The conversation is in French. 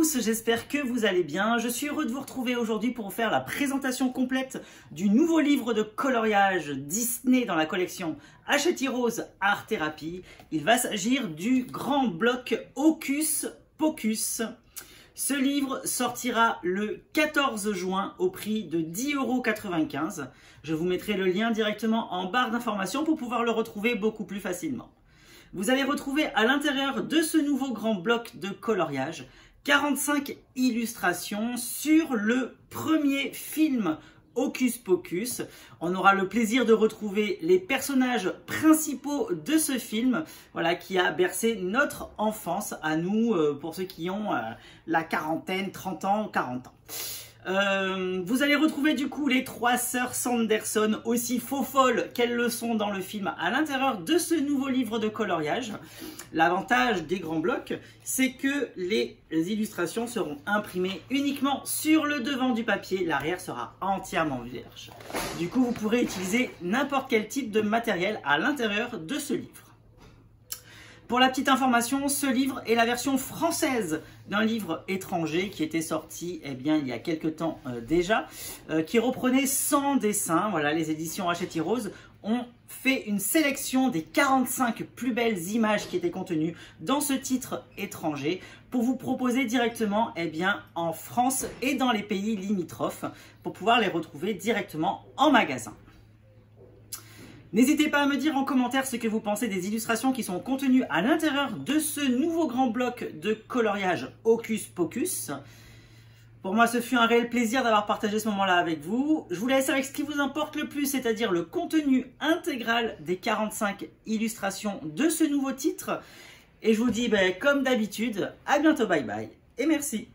tous, j'espère que vous allez bien. Je suis heureux de vous retrouver aujourd'hui pour vous faire la présentation complète du nouveau livre de coloriage Disney dans la collection Hachette Heroes Art Therapy. Il va s'agir du grand bloc Hocus Pocus. Ce livre sortira le 14 juin au prix de 10,95 €. Je vous mettrai le lien directement en barre d'informations pour pouvoir le retrouver beaucoup plus facilement. Vous allez retrouver à l'intérieur de ce nouveau grand bloc de coloriage 45 illustrations sur le premier film Hocus Pocus. On aura le plaisir de retrouver les personnages principaux de ce film, voilà, qui a bercé notre enfance à nous, pour ceux qui ont la quarantaine, 30 ans, 40 ans. Vous allez retrouver du coup les trois sœurs Sanderson, aussi faux folles qu'elles le sont dans le film, à l'intérieur de ce nouveau livre de coloriage. L'avantage des grands blocs, c'est que les illustrations seront imprimées uniquement sur le devant du papier, l'arrière sera entièrement vierge. Du coup, vous pourrez utiliser n'importe quel type de matériel à l'intérieur de ce livre. Pour la petite information, ce livre est la version française d'un livre étranger qui était sorti il y a quelques temps déjà, qui reprenait 100 dessins. Voilà, les éditions Hachette Heroes ont fait une sélection des 45 plus belles images qui étaient contenues dans ce titre étranger pour vous proposer directement en France et dans les pays limitrophes pour pouvoir les retrouver directement en magasin. N'hésitez pas à me dire en commentaire ce que vous pensez des illustrations qui sont contenues à l'intérieur de ce nouveau grand bloc de coloriage Hocus Pocus. Pour moi, ce fut un réel plaisir d'avoir partagé ce moment-là avec vous. Je vous laisse avec ce qui vous importe le plus, c'est-à-dire le contenu intégral des 45 illustrations de ce nouveau titre. Et je vous dis, comme d'habitude, à bientôt, bye bye, et merci.